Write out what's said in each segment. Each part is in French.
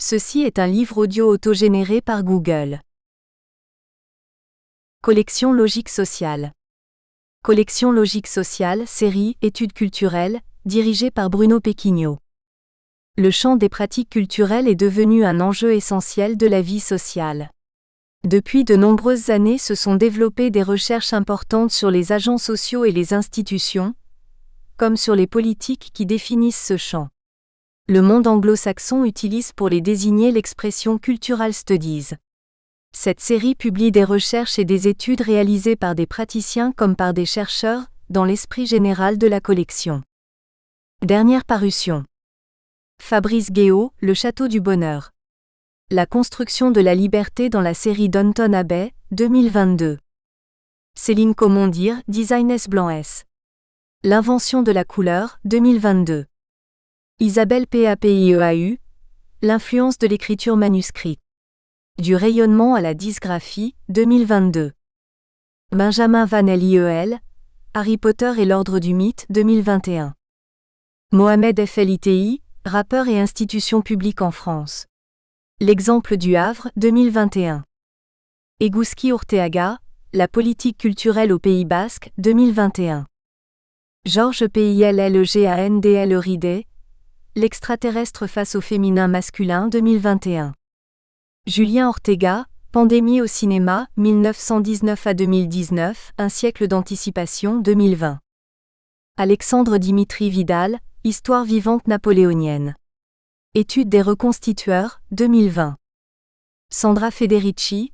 Ceci est un livre audio autogénéré par Google. Collection Logique Sociale. Collection Logique Sociale, série Études culturelles, dirigée par Bruno Pequignot. Le champ des pratiques culturelles est devenu un enjeu essentiel de la vie sociale. Depuis de nombreuses années se sont développées des recherches importantes sur les agents sociaux et les institutions, comme sur les politiques qui définissent ce champ. Le monde anglo-saxon utilise pour les désigner l'expression Cultural Studies. Cette série publie des recherches et des études réalisées par des praticiens comme par des chercheurs, dans l'esprit général de la collection. Dernière parution. Fabrice Guéot, Le Château du Bonheur. La construction de la liberté dans la série Downton Abbey, 2022. Céline Commondir, Design S. Blanc S. L'invention de la couleur, 2022. Isabelle Papieau, L'influence de l'écriture manuscrite. Du rayonnement à la dysgraphie, 2022. Benjamin Vanel IEL, Harry Potter et l'Ordre du Mythe, 2021. Mohamed FLITI, rappeur et institution publique en France. L'exemple du Havre, 2021. Eguzki Urteaga, La politique culturelle au Pays Basque, 2021. Georges Pillegandl Euride, L'extraterrestre face au féminin masculin, 2021. Julien Ortega, Pandémie au cinéma, 1919 à 2019, un siècle d'anticipation, 2020. Alexandre Dimitri Vidal, Histoire vivante napoléonienne. Étude des reconstitueurs, 2020. Sandra Federici,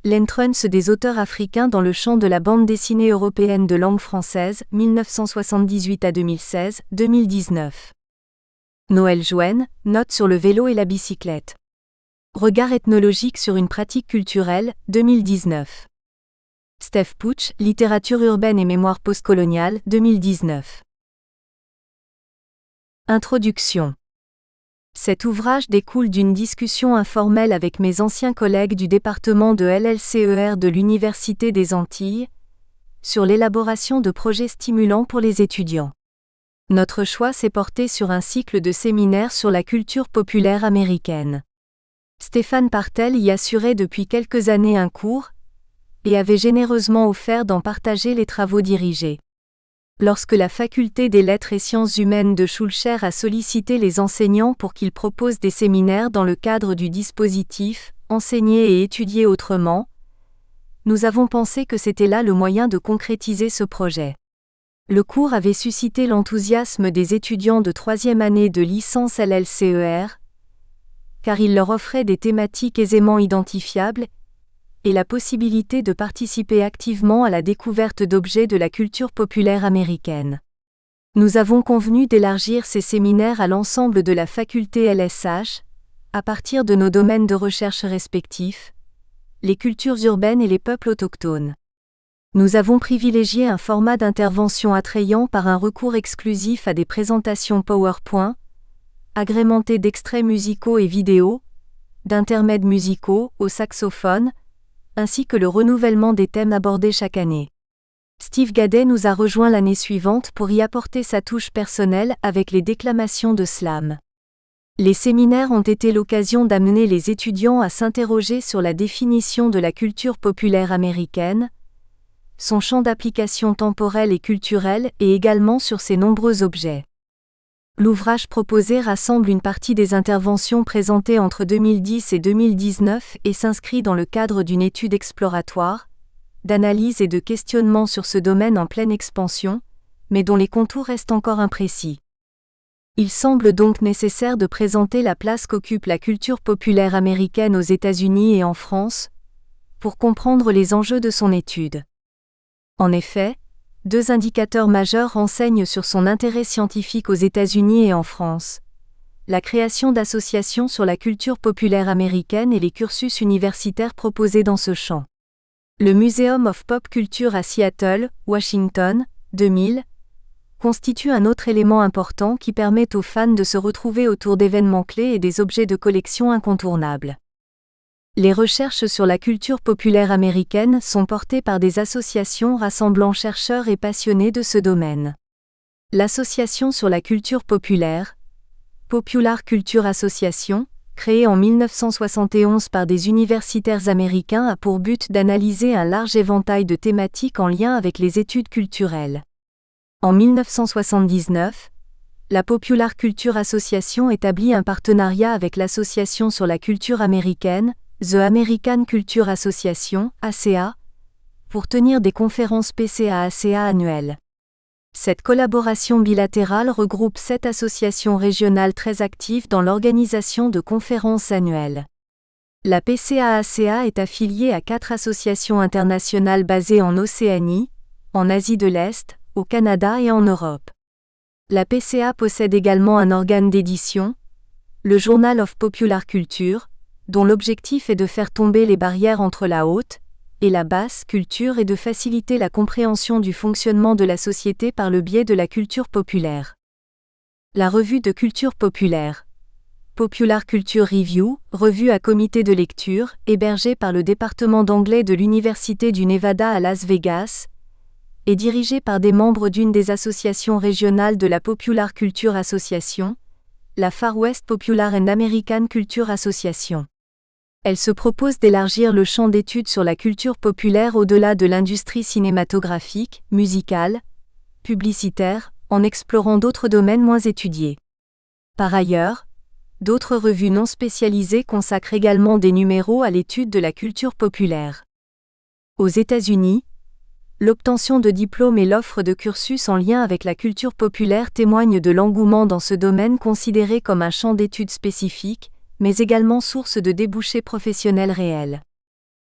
L'entrance des auteurs africains dans le champ de la bande dessinée européenne de langue française, 1978 à 2016, 2019. Noël Jouen, Notes sur le vélo et la bicyclette. Regard ethnologique sur une pratique culturelle, 2019. Steph Pouch, Littérature urbaine et mémoire postcoloniale, 2019. Introduction. Cet ouvrage découle d'une discussion informelle avec mes anciens collègues du département de LLCER de l'Université des Antilles, sur l'élaboration de projets stimulants pour les étudiants. Notre choix s'est porté sur un cycle de séminaires sur la culture populaire américaine. Stéphane Partel y assurait depuis quelques années un cours, et avait généreusement offert d'en partager les travaux dirigés. Lorsque la Faculté des Lettres et Sciences Humaines de Schulcher a sollicité les enseignants pour qu'ils proposent des séminaires dans le cadre du dispositif « Enseigner et étudier autrement », nous avons pensé que c'était là le moyen de concrétiser ce projet. Le cours avait suscité l'enthousiasme des étudiants de 3e année de licence LLCER, car il leur offrait des thématiques aisément identifiables et la possibilité de participer activement à la découverte d'objets de la culture populaire américaine. Nous avons convenu d'élargir ces séminaires à l'ensemble de la faculté LSH, à partir de nos domaines de recherche respectifs, les cultures urbaines et les peuples autochtones. Nous avons privilégié un format d'intervention attrayant par un recours exclusif à des présentations PowerPoint, agrémentées d'extraits musicaux et vidéos, d'intermèdes musicaux au saxophone, ainsi que le renouvellement des thèmes abordés chaque année. Steve Gadet nous a rejoint l'année suivante pour y apporter sa touche personnelle avec les déclamations de slam. Les séminaires ont été l'occasion d'amener les étudiants à s'interroger sur la définition de la culture populaire américaine, son champ d'application temporel et culturel et également sur ses nombreux objets. L'ouvrage proposé rassemble une partie des interventions présentées entre 2010 et 2019 et s'inscrit dans le cadre d'une étude exploratoire, d'analyse et de questionnement sur ce domaine en pleine expansion, mais dont les contours restent encore imprécis. Il semble donc nécessaire de présenter la place qu'occupe la culture populaire américaine aux États-Unis et en France, pour comprendre les enjeux de son étude. En effet, 2 indicateurs majeurs renseignent sur son intérêt scientifique aux États-Unis et en France. La création d'associations sur la culture populaire américaine et les cursus universitaires proposés dans ce champ. Le Museum of Pop Culture à Seattle, Washington, 2000, constitue un autre élément important qui permet aux fans de se retrouver autour d'événements clés et des objets de collection incontournables. Les recherches sur la culture populaire américaine sont portées par des associations rassemblant chercheurs et passionnés de ce domaine. L'Association sur la culture populaire, Popular Culture Association, créé en 1971 par des universitaires américains, a pour but d'analyser un large éventail de thématiques en lien avec les études culturelles. En 1979, la Popular Culture Association établit un partenariat avec l'Association sur la culture américaine, The American Culture Association, ACA, pour tenir des conférences PCA-ACA annuelles. Cette collaboration bilatérale regroupe 7 associations régionales très actives dans l'organisation de conférences annuelles. La PCA-ACA est affiliée à 4 associations internationales basées en Océanie, en Asie de l'Est, au Canada et en Europe. La PCA possède également un organe d'édition, le Journal of Popular Culture, dont l'objectif est de faire tomber les barrières entre la haute et la basse culture et de faciliter la compréhension du fonctionnement de la société par le biais de la culture populaire. La revue de culture populaire, Popular Culture Review, revue à comité de lecture, hébergée par le département d'anglais de l'Université du Nevada à Las Vegas, est dirigée par des membres d'une des associations régionales de la Popular Culture Association, la Far West Popular and American Culture Association. Elle se propose d'élargir le champ d'études sur la culture populaire au-delà de l'industrie cinématographique, musicale, publicitaire, en explorant d'autres domaines moins étudiés. Par ailleurs, d'autres revues non spécialisées consacrent également des numéros à l'étude de la culture populaire. Aux États-Unis, l'obtention de diplômes et l'offre de cursus en lien avec la culture populaire témoignent de l'engouement dans ce domaine considéré comme un champ d'études spécifique, mais également source de débouchés professionnels réels.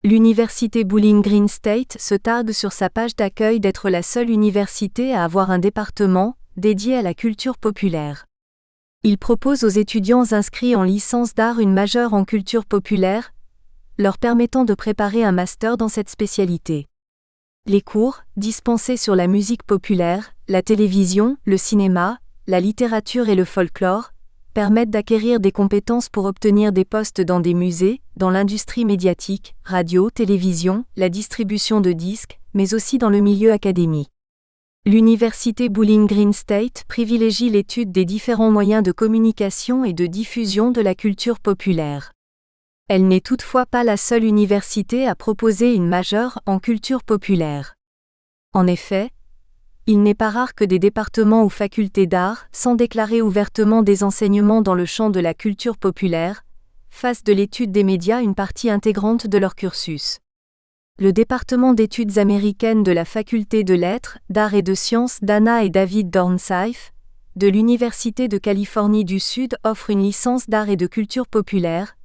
L'université Bowling Green State se targue sur sa page d'accueil d'être la seule université à avoir un département dédié à la culture populaire. Il propose aux étudiants inscrits en licence d'art une majeure en culture populaire, leur permettant de préparer un master dans cette spécialité. Les cours, dispensés sur la musique populaire, la télévision, le cinéma, la littérature et le folklore, permettent d'acquérir des compétences pour obtenir des postes dans des musées, dans l'industrie médiatique, radio, télévision, la distribution de disques, mais aussi dans le milieu académique. L'université Bowling Green State privilégie l'étude des différents moyens de communication et de diffusion de la culture populaire. Elle n'est toutefois pas la seule université à proposer une majeure en culture populaire. En effet, il n'est pas rare que des départements ou facultés d'art, sans déclarer ouvertement des enseignements dans le champ de la culture populaire, fassent de l'étude des médias une partie intégrante de leur cursus. Le département d'études américaines de la faculté de lettres, d'arts et de sciences d'Anna et David Dornsife, de l'Université de Californie du Sud offre une licence d'art et de culture populaire,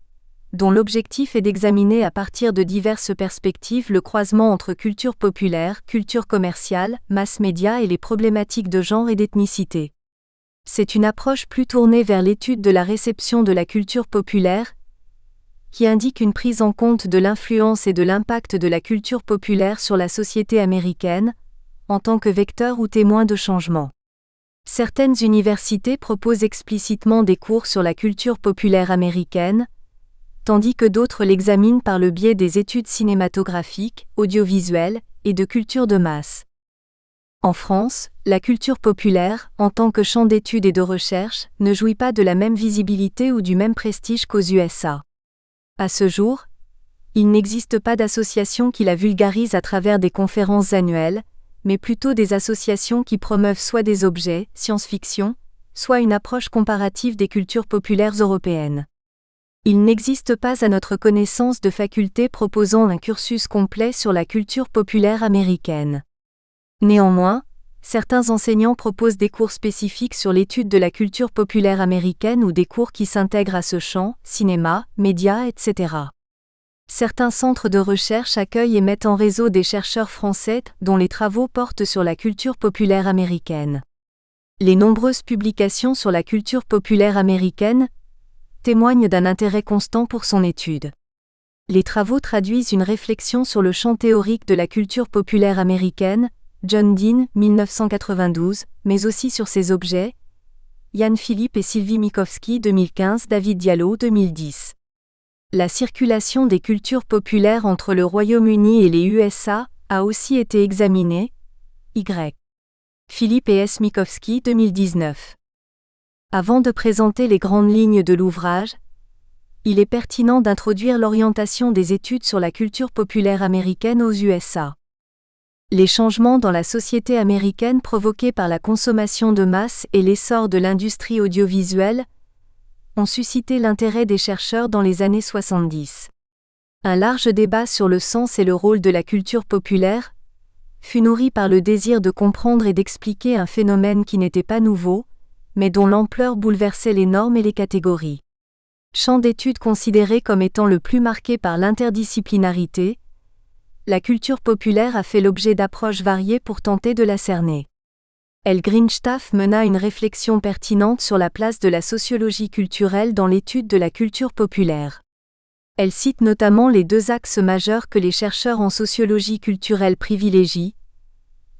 dont l'objectif est d'examiner à partir de diverses perspectives le croisement entre culture populaire, culture commerciale, mass média et les problématiques de genre et d'ethnicité. C'est une approche plus tournée vers l'étude de la réception de la culture populaire, qui indique une prise en compte de l'influence et de l'impact de la culture populaire sur la société américaine, en tant que vecteur ou témoin de changement. Certaines universités proposent explicitement des cours sur la culture populaire américaine, tandis que d'autres l'examinent par le biais des études cinématographiques, audiovisuelles et de culture de masse. En France, la culture populaire, en tant que champ d'études et de recherche, ne jouit pas de la même visibilité ou du même prestige qu'aux USA. À ce jour, il n'existe pas d'association qui la vulgarise à travers des conférences annuelles, mais plutôt des associations qui promeuvent soit des objets, science-fiction, soit une approche comparative des cultures populaires européennes. Il n'existe pas à notre connaissance de faculté proposant un cursus complet sur la culture populaire américaine. Néanmoins, certains enseignants proposent des cours spécifiques sur l'étude de la culture populaire américaine ou des cours qui s'intègrent à ce champ, cinéma, médias, etc. Certains centres de recherche accueillent et mettent en réseau des chercheurs français dont les travaux portent sur la culture populaire américaine. Les nombreuses publications sur la culture populaire américaine témoignent d'un intérêt constant pour son étude. Les travaux traduisent une réflexion sur le champ théorique de la culture populaire américaine, John Dean, 1992, mais aussi sur ses objets, Yann Philippe et Sylvie Mikowski, 2015, David Diallo, 2010. La circulation des cultures populaires entre le Royaume-Uni et les USA a aussi été examinée, Y. Philippe et S. Mikowski, 2019. Avant de présenter les grandes lignes de l'ouvrage, il est pertinent d'introduire l'orientation des études sur la culture populaire américaine aux USA. Les changements dans la société américaine provoqués par la consommation de masse et l'essor de l'industrie audiovisuelle ont suscité l'intérêt des chercheurs dans les années 70. Un large débat sur le sens et le rôle de la culture populaire fut nourri par le désir de comprendre et d'expliquer un phénomène qui n'était pas nouveau, mais dont l'ampleur bouleversait les normes et les catégories. Champ d'étude considéré comme étant le plus marqué par l'interdisciplinarité, la culture populaire a fait l'objet d'approches variées pour tenter de la cerner. L. Greenstaff mena une réflexion pertinente sur la place de la sociologie culturelle dans l'étude de la culture populaire. Elle cite notamment les deux axes majeurs que les chercheurs en sociologie culturelle privilégient,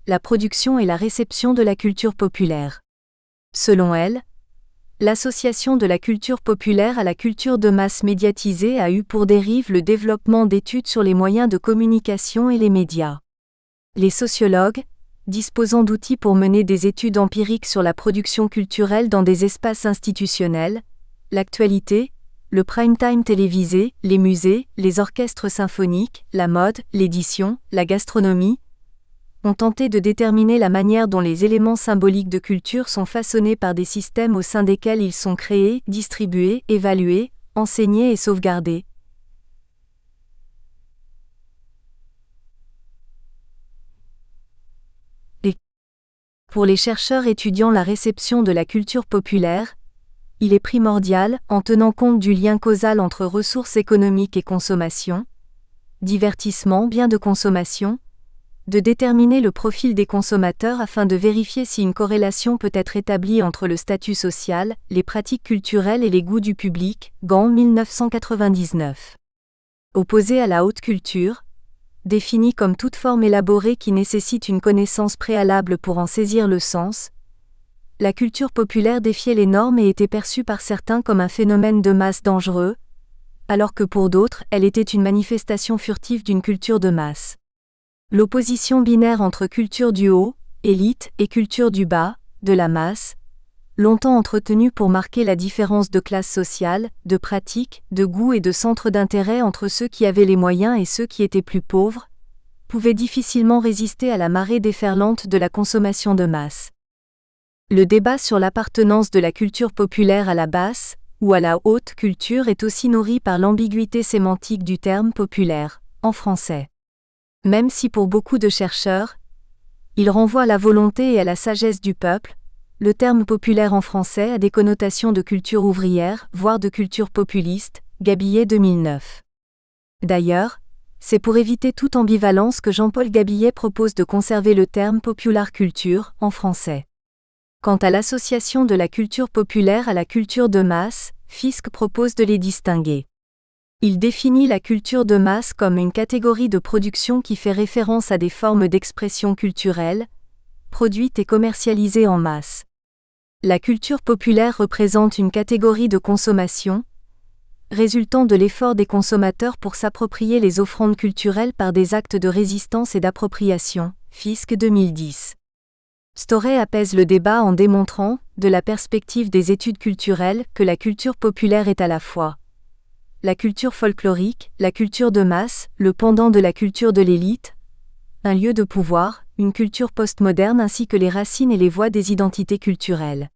la production et la réception de la culture populaire. Selon elle, l'association de la culture populaire à la culture de masse médiatisée a eu pour dérive le développement d'études sur les moyens de communication et les médias. Les sociologues, disposant d'outils pour mener des études empiriques sur la production culturelle dans des espaces institutionnels, l'actualité, le prime-time télévisé, les musées, les orchestres symphoniques, la mode, l'édition, la gastronomie, ont tenté de déterminer la manière dont les éléments symboliques de culture sont façonnés par des systèmes au sein desquels ils sont créés, distribués, évalués, enseignés et sauvegardés. Pour les chercheurs étudiant la réception de la culture populaire, il est primordial, en tenant compte du lien causal entre ressources économiques et consommation, divertissement, biens de consommation, de déterminer le profil des consommateurs afin de vérifier si une corrélation peut être établie entre le statut social, les pratiques culturelles et les goûts du public, Gand 1999. Opposé à la haute culture, définie comme toute forme élaborée qui nécessite une connaissance préalable pour en saisir le sens, la culture populaire défiait les normes et était perçue par certains comme un phénomène de masse dangereux, alors que pour d'autres, elle était une manifestation furtive d'une culture de masse. L'opposition binaire entre culture du haut, élite, et culture du bas, de la masse, longtemps entretenue pour marquer la différence de classe sociale, de pratique, de goût et de centre d'intérêt entre ceux qui avaient les moyens et ceux qui étaient plus pauvres, pouvait difficilement résister à la marée déferlante de la consommation de masse. Le débat sur l'appartenance de la culture populaire à la basse, ou à la haute culture est aussi nourri par l'ambiguïté sémantique du terme populaire, en français. Même si pour beaucoup de chercheurs, il renvoie à la volonté et à la sagesse du peuple, le terme populaire en français a des connotations de culture ouvrière, voire de culture populiste, Gabillet 2009. D'ailleurs, c'est pour éviter toute ambivalence que Jean-Paul Gabillet propose de conserver le terme popular culture, en français. Quant à l'association de la culture populaire à la culture de masse, Fiske propose de les distinguer. Il définit la culture de masse comme une catégorie de production qui fait référence à des formes d'expression culturelle, produites et commercialisées en masse. La culture populaire représente une catégorie de consommation, résultant de l'effort des consommateurs pour s'approprier les offrandes culturelles par des actes de résistance et d'appropriation, Fiske 2010. Storey apaise le débat en démontrant, de la perspective des études culturelles, que la culture populaire est à la fois la culture folklorique, la culture de masse, le pendant de la culture de l'élite, un lieu de pouvoir, une culture postmoderne ainsi que les racines et les voies des identités culturelles.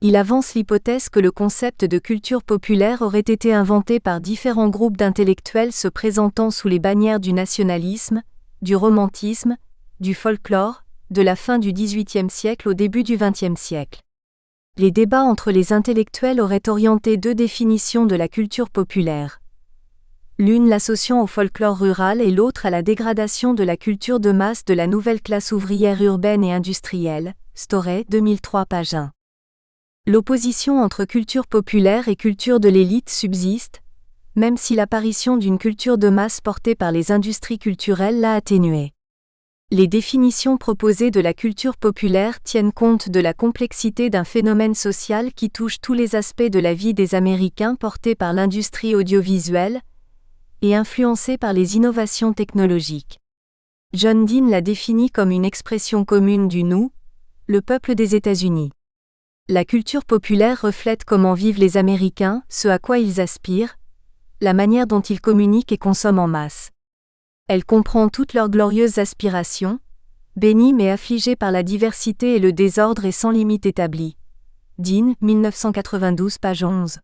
Il avance l'hypothèse que le concept de culture populaire aurait été inventé par différents groupes d'intellectuels se présentant sous les bannières du nationalisme, du romantisme, du folklore, de la fin du XVIIIe siècle au début du XXe siècle. Les débats entre les intellectuels auraient orienté deux définitions de la culture populaire. L'une l'associant au folklore rural et l'autre à la dégradation de la culture de masse de la nouvelle classe ouvrière urbaine et industrielle, Storey 2003 page 1. L'opposition entre culture populaire et culture de l'élite subsiste, même si l'apparition d'une culture de masse portée par les industries culturelles l'a atténuée. Les définitions proposées de la culture populaire tiennent compte de la complexité d'un phénomène social qui touche tous les aspects de la vie des Américains portés par l'industrie audiovisuelle et influencés par les innovations technologiques. John Dean la définit comme une expression commune du nous, le peuple des États-Unis. La culture populaire reflète comment vivent les Américains, ce à quoi ils aspirent, la manière dont ils communiquent et consomment en masse. Elle comprend toutes leurs glorieuses aspirations, bénies mais affligées par la diversité et le désordre et sans limite établie. Dean, 1992, page 11.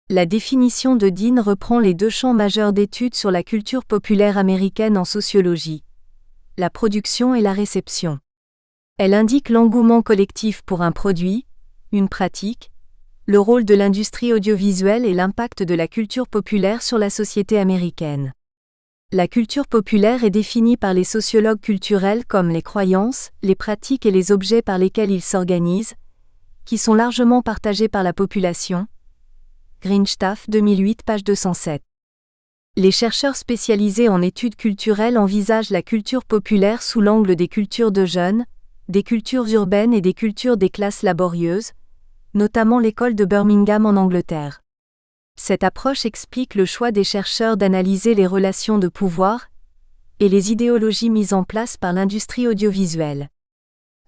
La définition de Dean reprend les deux champs majeurs d'études sur la culture populaire américaine en sociologie: la production et la réception. Elle indique l'engouement collectif pour un produit, une pratique, le rôle de l'industrie audiovisuelle et l'impact de la culture populaire sur la société américaine. La culture populaire est définie par les sociologues culturels comme les croyances, les pratiques et les objets par lesquels ils s'organisent, qui sont largement partagés par la population. Greenstaff, 2008, page 207. Les chercheurs spécialisés en études culturelles envisagent la culture populaire sous l'angle des cultures de jeunes, des cultures urbaines et des cultures des classes laborieuses, notamment l'école de Birmingham en Angleterre. Cette approche explique le choix des chercheurs d'analyser les relations de pouvoir et les idéologies mises en place par l'industrie audiovisuelle.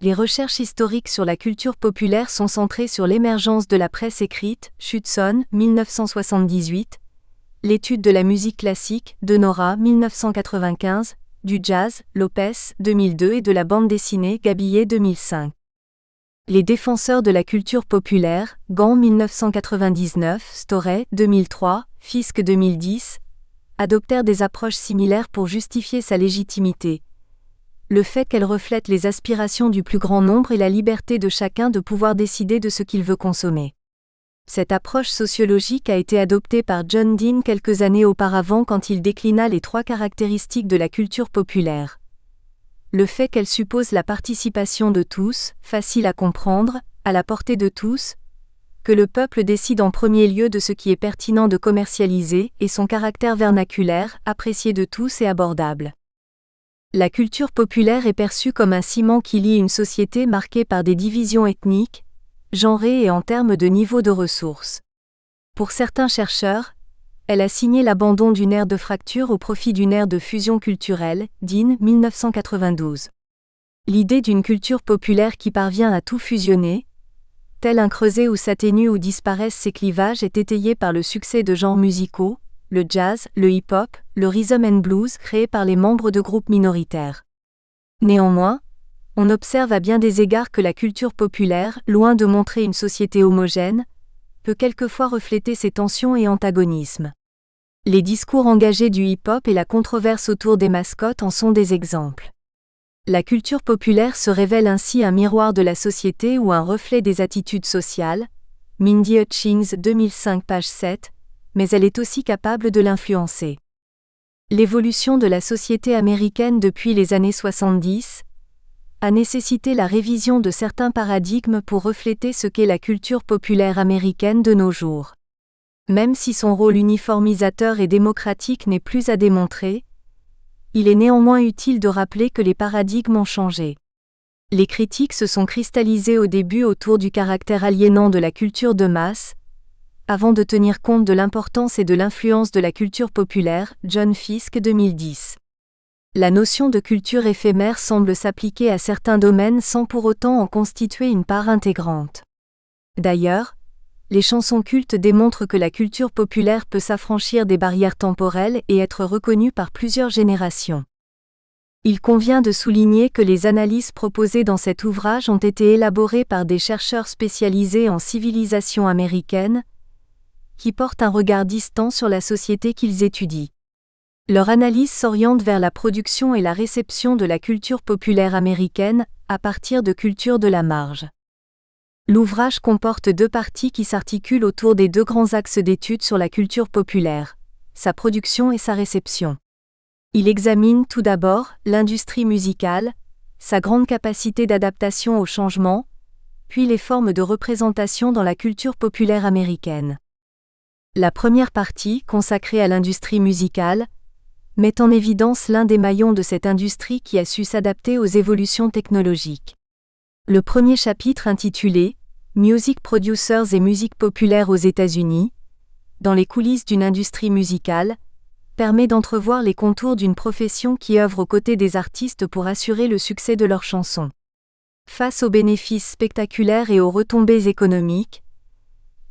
Les recherches historiques sur la culture populaire sont centrées sur l'émergence de la presse écrite, Hudson, 1978, l'étude de la musique classique, de Nora, 1995, du jazz, Lopez, 2002 et de la bande dessinée, Gabillet, 2005. Les défenseurs de la culture populaire, Gant, 1999, Storey, 2003, Fisk, 2010, adoptèrent des approches similaires pour justifier sa légitimité. Le fait qu'elle reflète les aspirations du plus grand nombre et la liberté de chacun de pouvoir décider de ce qu'il veut consommer. Cette approche sociologique a été adoptée par John Dean quelques années auparavant quand il déclina les 3 caractéristiques de la culture populaire. Le fait qu'elle suppose la participation de tous, facile à comprendre, à la portée de tous, que le peuple décide en premier lieu de ce qui est pertinent de commercialiser, et son caractère vernaculaire, apprécié de tous et abordable. La culture populaire est perçue comme un ciment qui lie une société marquée par des divisions ethniques, genrées et en termes de niveau de ressources. Pour certains chercheurs, elle a signé l'abandon d'une ère de fracture au profit d'une ère de fusion culturelle, Dean, 1992. L'idée d'une culture populaire qui parvient à tout fusionner, tel un creuset où s'atténuent ou disparaissent ces clivages, est étayée par le succès de genres musicaux, le jazz, le hip-hop, le rhythm and blues créés par les membres de groupes minoritaires. Néanmoins, on observe à bien des égards que la culture populaire, loin de montrer une société homogène, peut quelquefois refléter ces tensions et antagonismes. Les discours engagés du hip-hop et la controverse autour des mascottes en sont des exemples. La culture populaire se révèle ainsi un miroir de la société ou un reflet des attitudes sociales, Mindy Hutchings, 2005, page 7, mais elle est aussi capable de l'influencer. L'évolution de la société américaine depuis les années 70 a nécessité la révision de certains paradigmes pour refléter ce qu'est la culture populaire américaine de nos jours. Même si son rôle uniformisateur et démocratique n'est plus à démontrer, il est néanmoins utile de rappeler que les paradigmes ont changé. Les critiques se sont cristallisées au début autour du caractère aliénant de la culture de masse, avant de tenir compte de l'importance et de l'influence de la culture populaire, John Fisk, 2010. La notion de culture éphémère semble s'appliquer à certains domaines sans pour autant en constituer une part intégrante. D'ailleurs, les chansons cultes démontrent que la culture populaire peut s'affranchir des barrières temporelles et être reconnue par plusieurs générations. Il convient de souligner que les analyses proposées dans cet ouvrage ont été élaborées par des chercheurs spécialisés en civilisation américaine, qui portent un regard distant sur la société qu'ils étudient. Leur analyse s'oriente vers la production et la réception de la culture populaire américaine, à partir de cultures de la marge. L'ouvrage comporte 2 parties qui s'articulent autour des 2 grands axes d'études sur la culture populaire, sa production et sa réception. Il examine tout d'abord l'industrie musicale, sa grande capacité d'adaptation au changement, puis les formes de représentation dans la culture populaire américaine. La première partie, consacrée à l'industrie musicale, met en évidence l'un des maillons de cette industrie qui a su s'adapter aux évolutions technologiques. Le premier chapitre intitulé « Music Producers et musique populaire aux États-Unis », dans les coulisses d'une industrie musicale, permet d'entrevoir les contours d'une profession qui œuvre aux côtés des artistes pour assurer le succès de leurs chansons. Face aux bénéfices spectaculaires et aux retombées économiques,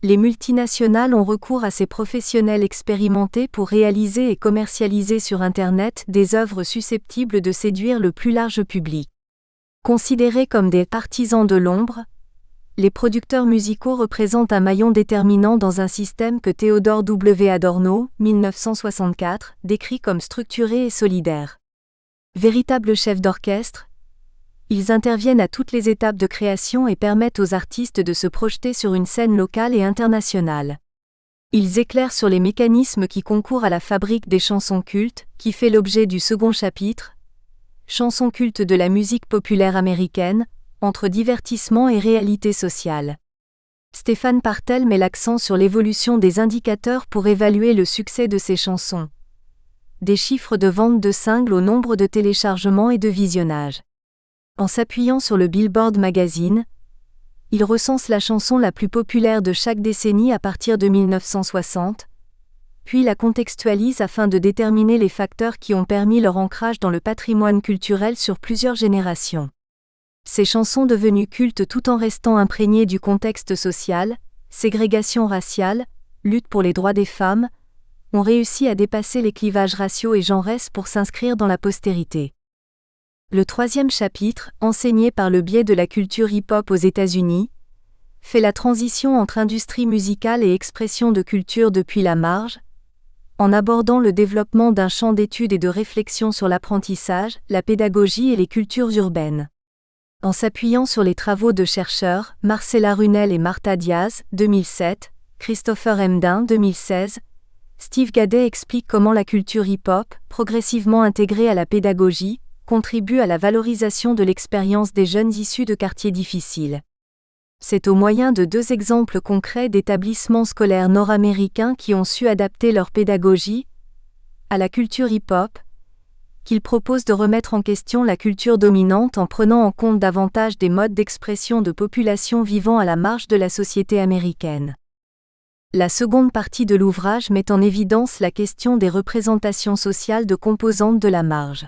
Les multinationales ont recours à ces professionnels expérimentés pour réaliser et commercialiser sur Internet des œuvres susceptibles de séduire le plus large public. Considérés comme des artisans de l'ombre, les producteurs musicaux représentent un maillon déterminant dans un système que Theodore W. Adorno, 1964, décrit comme structuré et solidaire. Véritables chefs d'orchestre, ils interviennent à toutes les étapes de création et permettent aux artistes de se projeter sur une scène locale et internationale. Ils éclairent sur les mécanismes qui concourent à la fabrique des chansons cultes, qui fait l'objet du second chapitre, Chansons cultes de la musique populaire américaine, entre divertissement et réalité sociale. Stéphane Partel met l'accent sur l'évolution des indicateurs pour évaluer le succès de ces chansons. Des chiffres de vente de singles au nombre de téléchargements et de visionnages. En s'appuyant sur le Billboard Magazine, il recense la chanson la plus populaire de chaque décennie à partir de 1960, puis la contextualise afin de déterminer les facteurs qui ont permis leur ancrage dans le patrimoine culturel sur plusieurs générations. Ces chansons devenues cultes tout en restant imprégnées du contexte social, ségrégation raciale, lutte pour les droits des femmes, ont réussi à dépasser les clivages raciaux et genresques pour s'inscrire dans la postérité. Le troisième chapitre, enseigné par le biais de la culture hip-hop aux États-Unis, fait la transition entre industrie musicale et expression de culture depuis la marge, en abordant le développement d'un champ d'études et de réflexion sur l'apprentissage, la pédagogie et les cultures urbaines. En s'appuyant sur les travaux de chercheurs, Marcella Runel et Martha Diaz, 2007, Christopher Emdin, 2016, Steve Gadet explique comment la culture hip-hop, progressivement intégrée à la pédagogie, contribue à la valorisation de l'expérience des jeunes issus de quartiers difficiles. C'est au moyen de 2 exemples concrets d'établissements scolaires nord-américains qui ont su adapter leur pédagogie à la culture hip-hop, qu'il propose de remettre en question la culture dominante en prenant en compte davantage des modes d'expression de populations vivant à la marge de la société américaine. La seconde partie de l'ouvrage met en évidence la question des représentations sociales de composantes de la marge.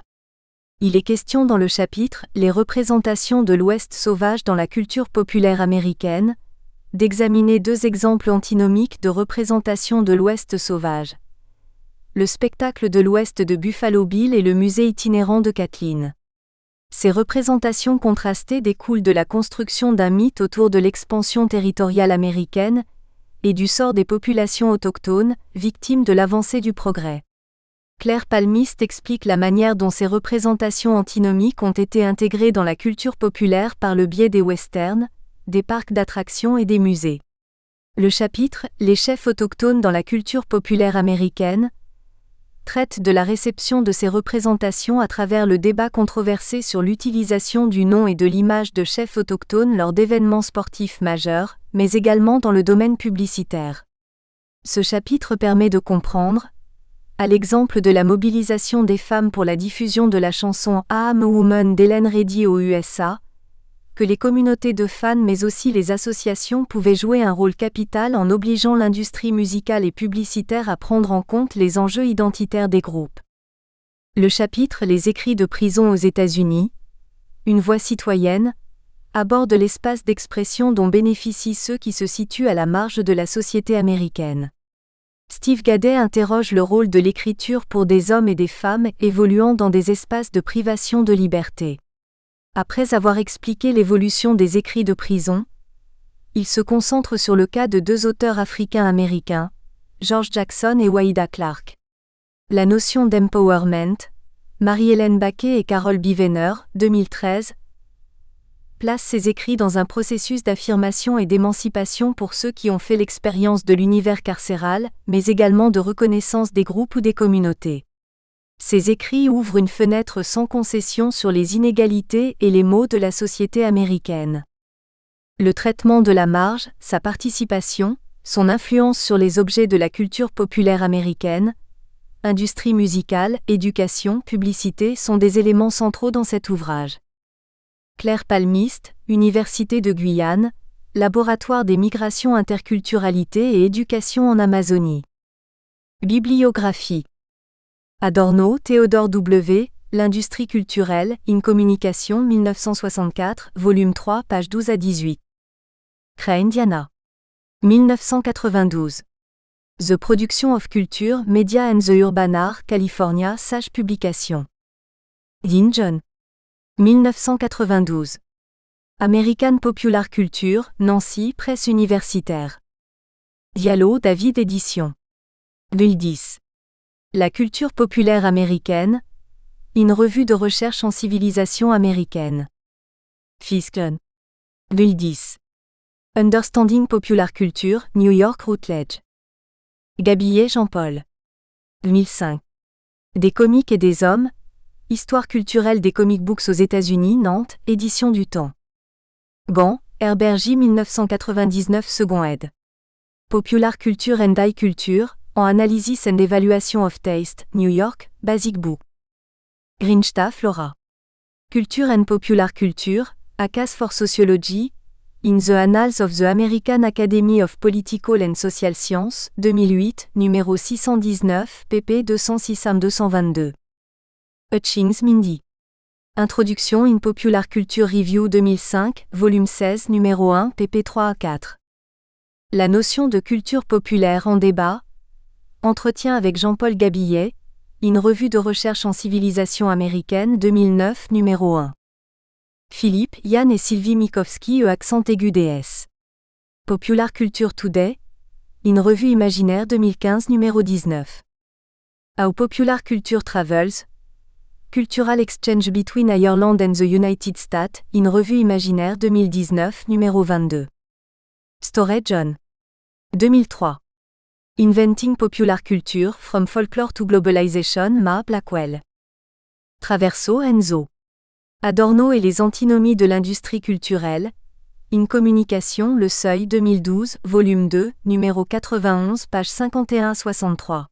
Il est question dans le chapitre « Les représentations de l'Ouest sauvage dans la culture populaire américaine » d'examiner 2 exemples antinomiques de représentation de l'Ouest sauvage. Le spectacle de l'Ouest de Buffalo Bill et le musée itinérant de Kathleen. Ces représentations contrastées découlent de la construction d'un mythe autour de l'expansion territoriale américaine et du sort des populations autochtones, victimes de l'avancée du progrès. Claire Palmiste explique la manière dont ces représentations antinomiques ont été intégrées dans la culture populaire par le biais des westerns, des parcs d'attractions et des musées. Le chapitre « Les chefs autochtones dans la culture populaire américaine » traite de la réception de ces représentations à travers le débat controversé sur l'utilisation du nom et de l'image de chefs autochtones lors d'événements sportifs majeurs, mais également dans le domaine publicitaire. Ce chapitre permet de comprendre, à l'exemple de la mobilisation des femmes pour la diffusion de la chanson I'm a Woman d'Helen Reddy aux USA, que les communautés de fans mais aussi les associations pouvaient jouer un rôle capital en obligeant l'industrie musicale et publicitaire à prendre en compte les enjeux identitaires des groupes. Le chapitre Les écrits de prison aux États-Unis, une voix citoyenne, aborde l'espace d'expression dont bénéficient ceux qui se situent à la marge de la société américaine. Steve Gadet interroge le rôle de l'écriture pour des hommes et des femmes évoluant dans des espaces de privation de liberté. Après avoir expliqué l'évolution des écrits de prison, il se concentre sur le cas de 2 auteurs africains-américains, George Jackson et Wahida Clark. La notion d'empowerment, Marie-Hélène Baquet et Carol Bivener, 2013, place ces écrits dans un processus d'affirmation et d'émancipation pour ceux qui ont fait l'expérience de l'univers carcéral, mais également de reconnaissance des groupes ou des communautés. Ces écrits ouvrent une fenêtre sans concession sur les inégalités et les maux de la société américaine. Le traitement de la marge, sa participation, son influence sur les objets de la culture populaire américaine, industrie musicale, éducation, publicité sont des éléments centraux dans cet ouvrage. Claire Palmiste, Université de Guyane, Laboratoire des migrations interculturalité et éducation en Amazonie. Bibliographie. Adorno, Theodore W., L'industrie culturelle, In Communication 1964, volume 3, pages 12 à 18. Crane Diana. 1992. The Production of Culture, Media and the Urban Art, California, Sage Publication. Dean John. 1992. American Popular Culture, Nancy, Presse universitaire. Diallo, David Édition. 2010. La culture populaire américaine, une revue de recherche en civilisation américaine. Fiske. 2010. Understanding Popular Culture, New York Routledge. Gabillet Jean-Paul. 2005. Des comiques et des hommes, Histoire culturelle des comic books aux États-Unis, Nantes, édition du Temps. Gand, Herbert J. 1999 second ed. Popular Culture and High Culture, en Analysis and Evaluation of Taste, New York, Basic Book. Grinstaff, Laura. Culture and Popular Culture, ACAS for Sociology, in the Annals of the American Academy of Political and Social Sciences, 2008, numéro 619, pp 206-222. Hutchings, Mindy. Introduction in Popular Culture Review 2005, volume 16, numéro 1, pp 3-4. La notion de culture populaire en débat. Entretien avec Jean-Paul Gabillet, une revue de recherche en civilisation américaine 2009, numéro 1. Philippe, Yann et Sylvie Mikowski, accent aigu DS. Popular Culture Today, une revue imaginaire 2015, numéro 19. How Popular Culture Travels, Cultural Exchange Between Ireland and the United States, une revue imaginaire 2019, numéro 22. Storey, John. 2003. Inventing Popular Culture, From Folklore to Globalization, Ma. Blackwell. Traverso, Enzo. Adorno et les antinomies de l'industrie culturelle, In Communication, Le Seuil 2012, volume 2, numéro 91, page 51-63.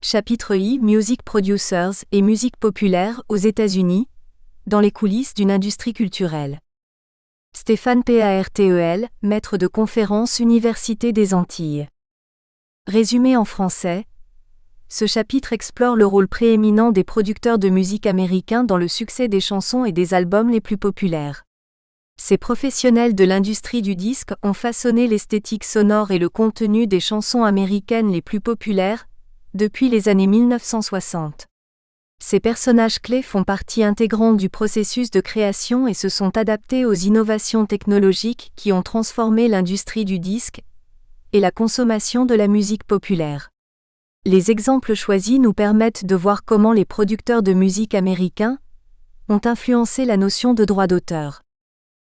Chapitre I, Music Producers et musique populaire aux États-Unis, dans les coulisses d'une industrie culturelle. Stéphane Partel, maître de conférence Université des Antilles. Résumé en français. Ce chapitre explore le rôle prééminent des producteurs de musique américains dans le succès des chansons et des albums les plus populaires. Ces professionnels de l'industrie du disque ont façonné l'esthétique sonore et le contenu des chansons américaines les plus populaires, depuis les années 1960. Ces personnages clés font partie intégrante du processus de création et se sont adaptés aux innovations technologiques qui ont transformé l'industrie du disque et la consommation de la musique populaire. Les exemples choisis nous permettent de voir comment les producteurs de musique américains ont influencé la notion de droit d'auteur.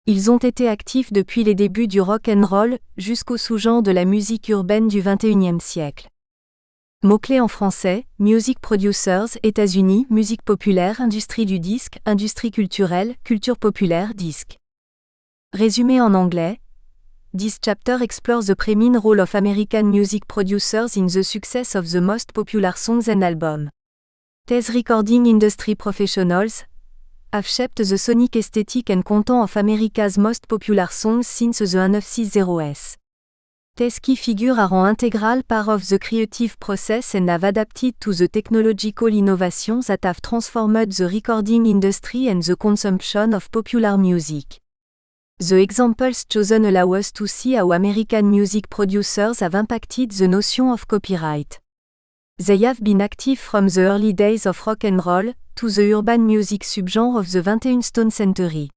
Ils ont été actifs depuis les débuts du rock and roll jusqu'au sous-genre de la musique urbaine du XXIe siècle. Mots-clés en français, Music Producers, États-Unis, musique populaire, industrie du disque, industrie culturelle, culture populaire, disque. Résumé en anglais. This chapter explores the preeminent role of American music producers in the success of the most popular songs and albums. These recording industry professionals have shaped the sonic aesthetic and content of America's most popular songs since the 1960s. These key figures are an integral part of the creative process and have adapted to the technological innovations that have transformed the recording industry and the consumption of popular music. The examples chosen allow us to see how American music producers have impacted the notion of copyright. They have been active from the early days of rock and roll to the urban music subgenre of the 21st century.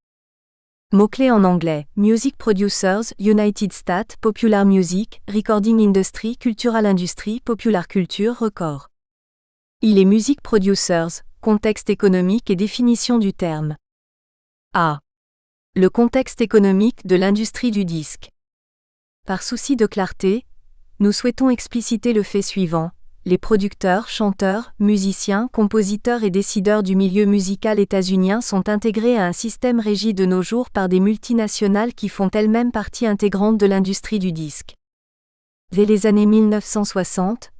Mots-clés en anglais, Music Producers, United States, Popular Music, Recording Industry, Cultural Industry, Popular Culture, Record. Il est Music Producers, contexte économique et définition du terme. A. Le contexte économique de l'industrie du disque. Par souci de clarté, nous souhaitons expliciter le fait suivant. Les producteurs, chanteurs, musiciens, compositeurs et décideurs du milieu musical états-unien sont intégrés à un système régi de nos jours par des multinationales qui font elles-mêmes partie intégrante de l'industrie du disque. Dès les années 1960,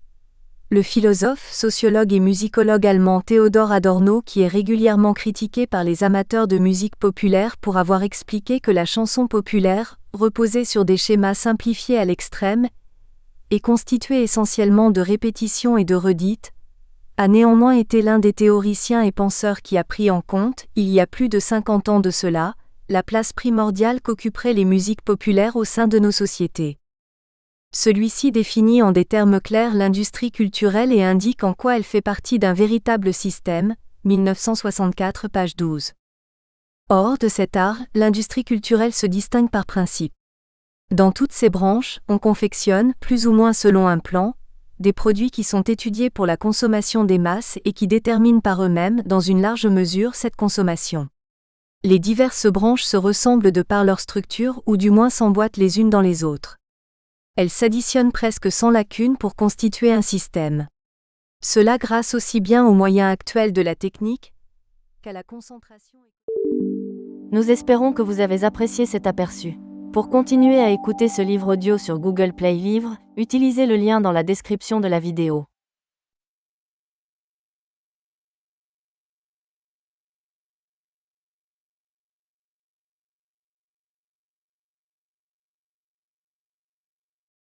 le philosophe, sociologue et musicologue allemand Theodor Adorno, qui est régulièrement critiqué par les amateurs de musique populaire pour avoir expliqué que la chanson populaire, reposée sur des schémas simplifiés à l'extrême, et constituée essentiellement de répétitions et de redites, a néanmoins été l'un des théoriciens et penseurs qui a pris en compte, il y a plus de 50 ans de cela, la place primordiale qu'occuperaient les musiques populaires au sein de nos sociétés. Celui-ci définit en des termes clairs l'industrie culturelle et indique en quoi elle fait partie d'un véritable système, 1964 page 12. Hors de cet art, l'industrie culturelle se distingue par principe. Dans toutes ses branches, on confectionne, plus ou moins selon un plan, des produits qui sont étudiés pour la consommation des masses et qui déterminent par eux-mêmes, dans une large mesure, cette consommation. Les diverses branches se ressemblent de par leur structure ou du moins s'emboîtent les unes dans les autres. Elles s'additionnent presque sans lacune pour constituer un système. Cela grâce aussi bien aux moyens actuels de la technique qu'à la concentration. Nous espérons que vous avez apprécié cet aperçu. Pour continuer à écouter ce livre audio sur Google Play Livres, utilisez le lien dans la description de la vidéo.